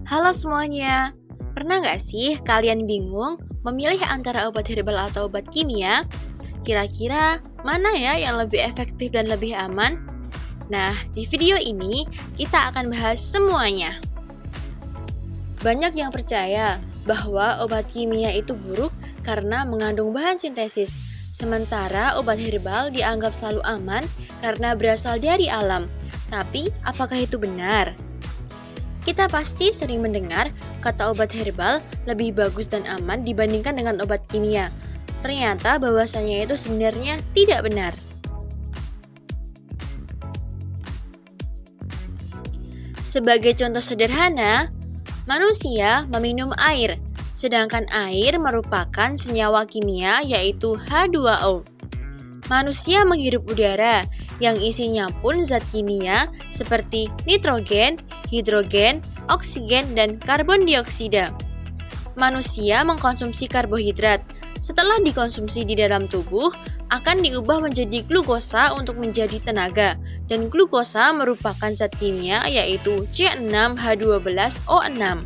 Halo semuanya, pernah nggak sih kalian bingung memilih antara obat herbal atau obat kimia? Kira-kira mana ya yang lebih efektif dan lebih aman? Nah, di video ini kita akan bahas semuanya. Banyak yang percaya bahwa obat kimia itu buruk karena mengandung bahan sintesis, sementara obat herbal dianggap selalu aman karena berasal dari alam. Tapi, apakah itu benar? Kita pasti sering mendengar kata obat herbal lebih bagus dan aman dibandingkan dengan obat kimia. Ternyata bahwasanya itu sebenarnya tidak benar. Sebagai contoh sederhana, manusia meminum air, sedangkan air merupakan senyawa kimia yaitu H2O. Manusia menghirup udara yang isinya pun zat kimia seperti nitrogen, hidrogen, oksigen, dan karbon dioksida. Manusia mengkonsumsi karbohidrat. Setelah dikonsumsi di dalam tubuh, akan diubah menjadi glukosa untuk menjadi tenaga. Dan glukosa merupakan zat kimia yaitu C6H12O6.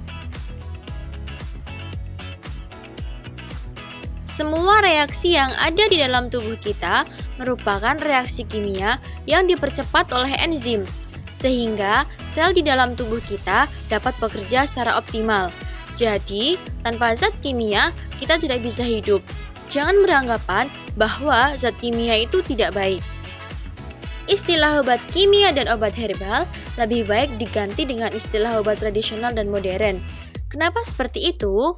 Semua reaksi yang ada di dalam tubuh kita merupakan reaksi kimia yang dipercepat oleh enzim, sehingga sel di dalam tubuh kita dapat bekerja secara optimal. Jadi, tanpa zat kimia, kita tidak bisa hidup. Jangan beranggapan bahwa zat kimia itu tidak baik. Istilah obat kimia dan obat herbal lebih baik diganti dengan istilah obat tradisional dan modern. Kenapa seperti itu?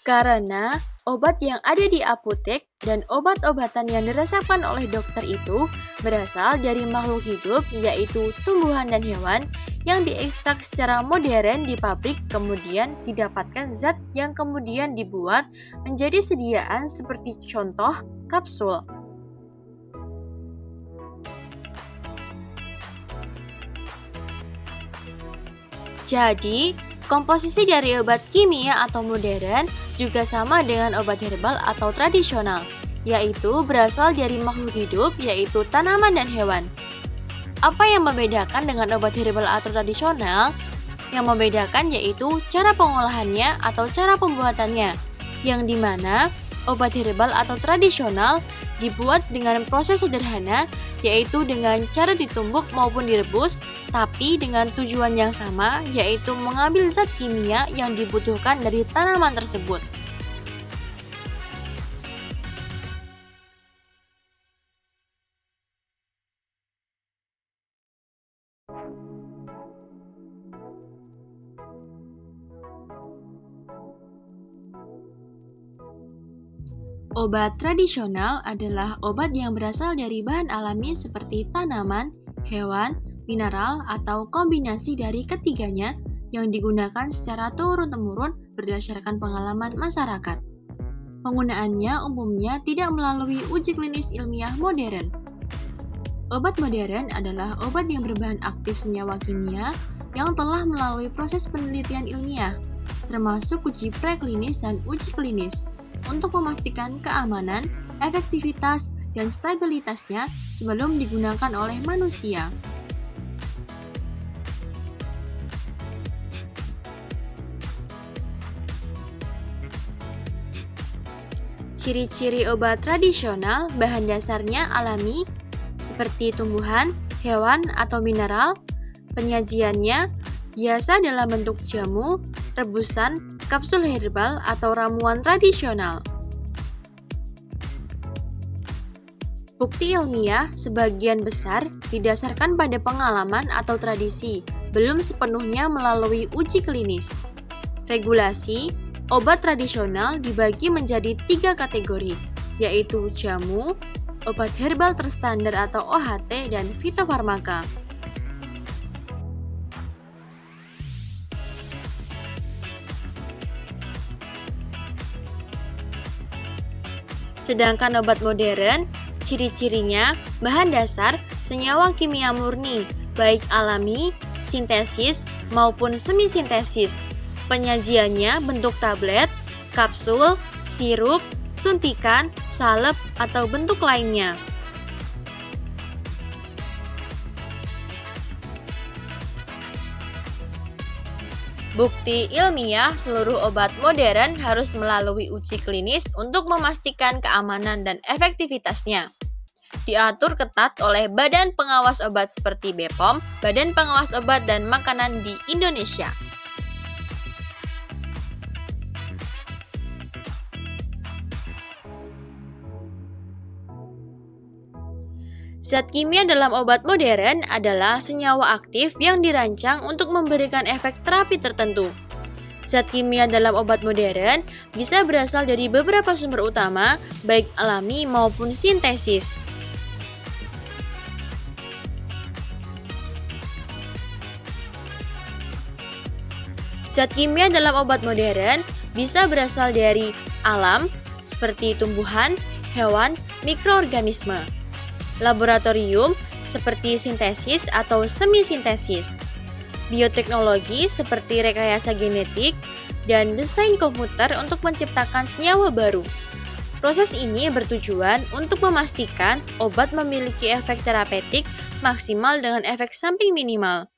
Karena obat yang ada di apotek dan obat-obatan yang diresepkan oleh dokter itu berasal dari makhluk hidup, yaitu tumbuhan dan hewan yang diekstrak secara modern di pabrik, kemudian didapatkan zat yang kemudian dibuat menjadi sediaan seperti contoh kapsul. Jadi, komposisi dari obat kimia atau modern juga sama dengan obat herbal atau tradisional, yaitu berasal dari makhluk hidup, yaitu tanaman dan hewan. Apa yang membedakan dengan obat herbal atau tradisional? Yang membedakan yaitu cara pengolahannya atau cara pembuatannya, yang dimana obat herbal atau tradisional dibuat dengan proses sederhana, yaitu dengan cara ditumbuk maupun direbus, tapi dengan tujuan yang sama, yaitu mengambil zat kimia yang dibutuhkan dari tanaman tersebut. Obat tradisional adalah obat yang berasal dari bahan alami seperti tanaman, hewan, mineral, atau kombinasi dari ketiganya yang digunakan secara turun-temurun berdasarkan pengalaman masyarakat. Penggunaannya umumnya tidak melalui uji klinis ilmiah modern. Obat modern adalah obat yang berbahan aktif senyawa kimia yang telah melalui proses penelitian ilmiah, termasuk uji preklinis dan uji klinis, untuk memastikan keamanan, efektivitas, dan stabilitasnya sebelum digunakan oleh manusia. Ciri-ciri obat tradisional bahan dasarnya alami, seperti tumbuhan, hewan, atau mineral. Penyajiannya biasa dalam bentuk jamu, rebusan, kapsul herbal, atau ramuan tradisional. Bukti ilmiah sebagian besar didasarkan pada pengalaman atau tradisi, belum sepenuhnya melalui uji klinis. Regulasi, obat tradisional dibagi menjadi 3 kategori, yaitu jamu, obat herbal terstandar atau OHT, dan fitofarmaka. Sedangkan obat modern, ciri-cirinya bahan dasar senyawa kimia murni, baik alami, sintesis, maupun semi-sintesis. Penyajiannya bentuk tablet, kapsul, sirup, suntikan, salep, atau bentuk lainnya. Bukti ilmiah seluruh obat modern harus melalui uji klinis untuk memastikan keamanan dan efektivitasnya. Diatur ketat oleh Badan Pengawas Obat seperti BPOM, Badan Pengawas Obat dan Makanan di Indonesia. Zat kimia dalam obat modern adalah senyawa aktif yang dirancang untuk memberikan efek terapi tertentu. Zat kimia dalam obat modern bisa berasal dari beberapa sumber utama, baik alami maupun sintesis. Zat kimia dalam obat modern bisa berasal dari alam, seperti tumbuhan, hewan, mikroorganisme. Laboratorium seperti sintesis atau semi-sintesis, bioteknologi seperti rekayasa genetik, dan desain komputer untuk menciptakan senyawa baru. Proses ini bertujuan untuk memastikan obat memiliki efek terapeutik maksimal dengan efek samping minimal.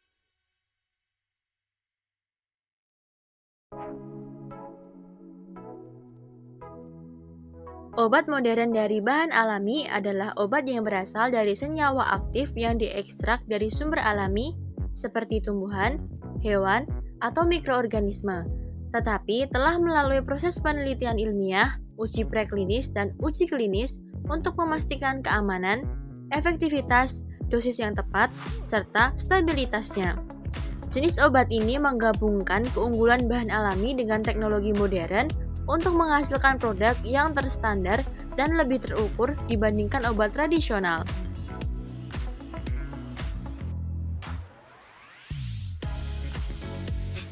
Obat modern dari bahan alami adalah obat yang berasal dari senyawa aktif yang diekstrak dari sumber alami seperti tumbuhan, hewan, atau mikroorganisme, tetapi telah melalui proses penelitian ilmiah, uji preklinis, dan uji klinis untuk memastikan keamanan, efektivitas, dosis yang tepat, serta stabilitasnya. Jenis obat ini menggabungkan keunggulan bahan alami dengan teknologi modern untuk menghasilkan produk yang terstandar dan lebih terukur dibandingkan obat tradisional.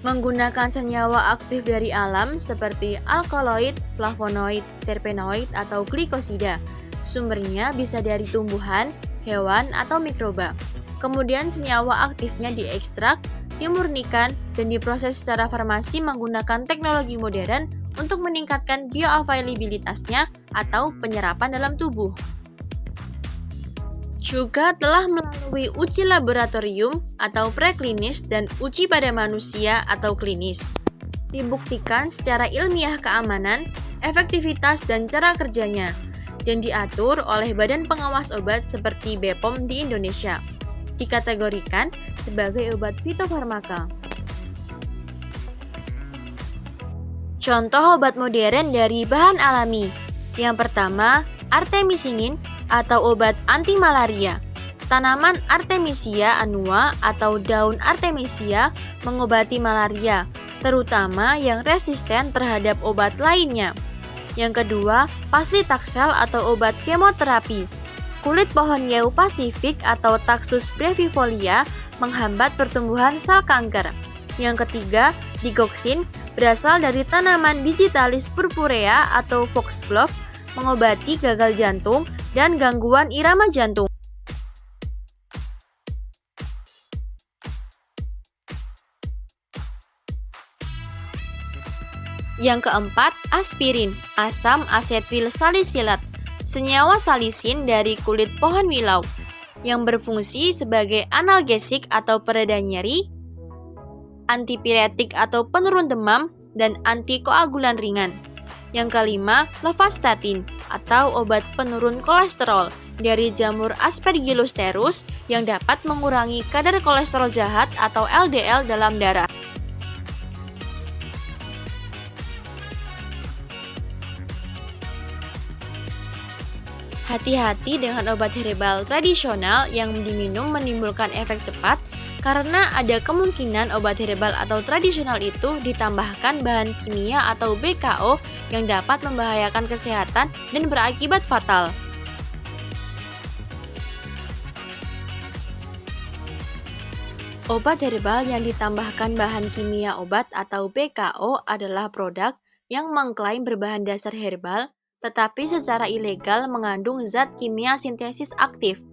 Menggunakan senyawa aktif dari alam seperti alkaloid, flavonoid, terpenoid, atau glikosida. Sumbernya bisa dari tumbuhan, hewan, atau mikroba. Kemudian senyawa aktifnya diekstrak, dimurnikan, dan diproses secara farmasi menggunakan teknologi modern untuk meningkatkan bioavailabilitasnya atau penyerapan dalam tubuh. Juga telah melalui uji laboratorium atau preklinis dan uji pada manusia atau klinis. Dibuktikan secara ilmiah keamanan, efektivitas, dan cara kerjanya, dan diatur oleh Badan Pengawas Obat seperti BPOM di Indonesia. Dikategorikan sebagai obat fitofarmaka. Contoh obat modern dari bahan alami. Yang pertama, artemisinin atau obat anti malaria. Tanaman Artemisia annua atau daun Artemisia mengobati malaria, terutama yang resisten terhadap obat lainnya. Yang kedua, paclitaxel atau obat kemoterapi. Kulit pohon Yew Pasifik atau Taxus brevifolia menghambat pertumbuhan sel kanker. Yang ketiga, digoxin berasal dari tanaman Digitalis purpurea atau foxglove, mengobati gagal jantung dan gangguan irama jantung. Yang keempat, aspirin, asam asetil salisilat, senyawa salisin dari kulit pohon wilau, yang berfungsi sebagai analgesik atau pereda nyeri, antipiretik atau penurun demam, dan antikoagulan ringan. Yang kelima, lovastatin atau obat penurun kolesterol dari jamur Aspergillosterus yang dapat mengurangi kadar kolesterol jahat atau LDL dalam darah. Hati-hati dengan obat herbal tradisional yang diminum menimbulkan efek cepat karena ada kemungkinan obat herbal atau tradisional itu ditambahkan bahan kimia atau BKO yang dapat membahayakan kesehatan dan berakibat fatal. Obat herbal yang ditambahkan bahan kimia obat atau BKO adalah produk yang mengklaim berbahan dasar herbal tetapi secara ilegal mengandung zat kimia sintesis aktif.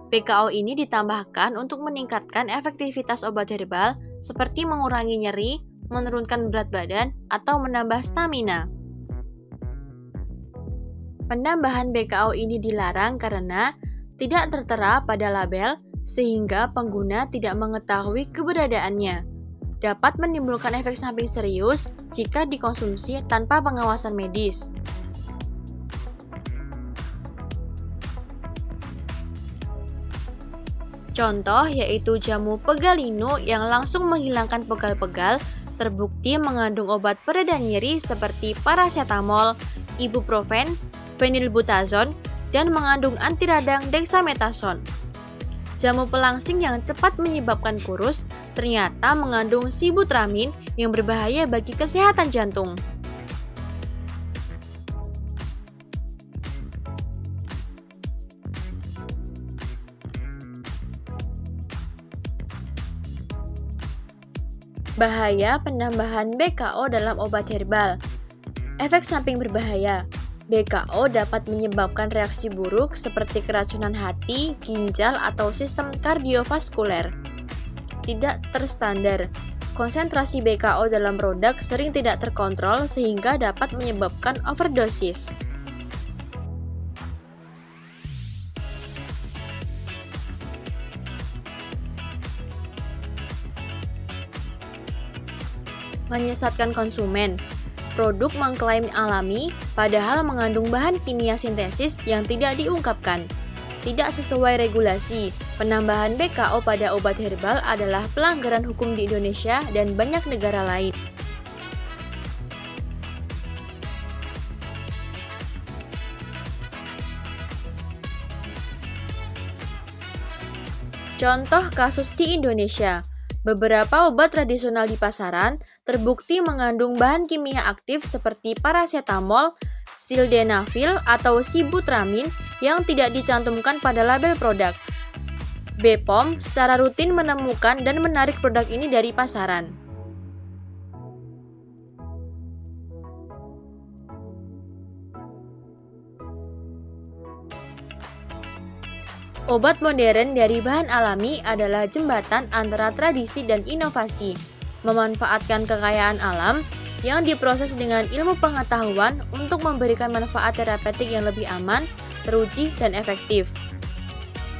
BKO ini ditambahkan untuk meningkatkan efektivitas obat herbal seperti mengurangi nyeri, menurunkan berat badan, atau menambah stamina. Penambahan BKO ini dilarang karena tidak tertera pada label sehingga pengguna tidak mengetahui keberadaannya. dapat menimbulkan efek samping serius jika dikonsumsi tanpa pengawasan medis. Contoh yaitu jamu pegalino yang langsung menghilangkan pegal-pegal, terbukti mengandung obat pereda nyeri seperti paracetamol, ibuprofen, phenylbutazon, dan mengandung anti radang dexamethasone. Jamu pelangsing yang cepat menyebabkan kurus ternyata mengandung sibutramin yang berbahaya bagi kesehatan jantung. Bahaya penambahan BKO dalam obat herbal. Efek samping berbahaya. BKO dapat menyebabkan reaksi buruk seperti keracunan hati, ginjal, atau sistem kardiovaskuler. Tidak terstandar. Konsentrasi BKO dalam produk sering tidak terkontrol sehingga dapat menyebabkan overdosis. Menyesatkan konsumen. Produk mengklaim alami, padahal mengandung bahan kimia sintesis yang tidak diungkapkan. Tidak sesuai regulasi, penambahan BKO pada obat herbal adalah pelanggaran hukum di Indonesia dan banyak negara lain. Contoh kasus di Indonesia. Beberapa obat tradisional di pasaran terbukti mengandung bahan kimia aktif seperti paracetamol, sildenafil, atau sibutramin yang tidak dicantumkan pada label produk. BPOM secara rutin menemukan dan menarik produk ini dari pasaran. Obat modern dari bahan alami adalah jembatan antara tradisi dan inovasi, memanfaatkan kekayaan alam yang diproses dengan ilmu pengetahuan untuk memberikan manfaat terapeutik yang lebih aman, teruji, dan efektif.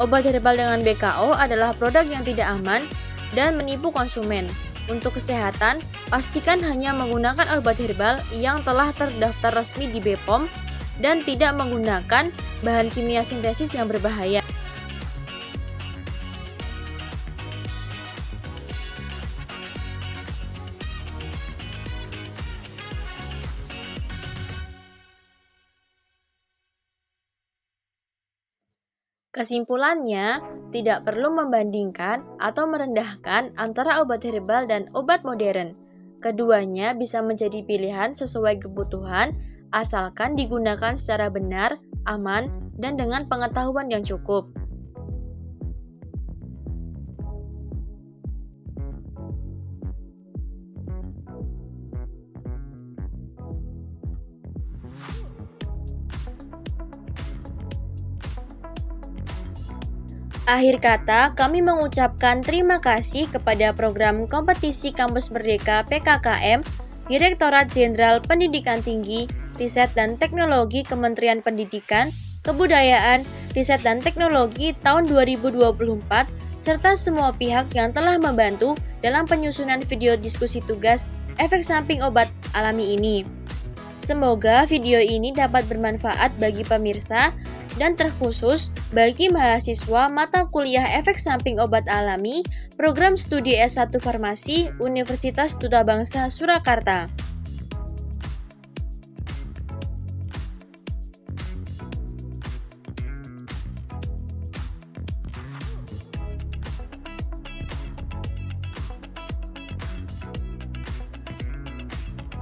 Obat herbal dengan BKO adalah produk yang tidak aman dan menipu konsumen. Untuk kesehatan, pastikan hanya menggunakan obat herbal yang telah terdaftar resmi di BPOM dan tidak menggunakan bahan kimia sintesis yang berbahaya. Kesimpulannya, tidak perlu membandingkan atau merendahkan antara obat herbal dan obat modern. Keduanya bisa menjadi pilihan sesuai kebutuhan, asalkan digunakan secara benar, aman, dan dengan pengetahuan yang cukup. Akhir kata, kami mengucapkan terima kasih kepada Program Kompetisi Kampus Merdeka PKKM, Direktorat Jenderal Pendidikan Tinggi, Riset dan Teknologi Kementerian Pendidikan, Kebudayaan, Riset dan Teknologi tahun 2024, serta semua pihak yang telah membantu dalam penyusunan video diskusi tugas efek samping obat alami ini. Semoga video ini dapat bermanfaat bagi pemirsa dan terkhusus bagi mahasiswa mata kuliah efek samping obat alami program studi S1 Farmasi Universitas Duta Bangsa Surakarta.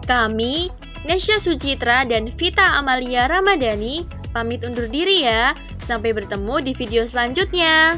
Kami, Nesya Sucitra dan Vita Amalia Ramadhani, pamit undur diri ya. Sampai bertemu di video selanjutnya.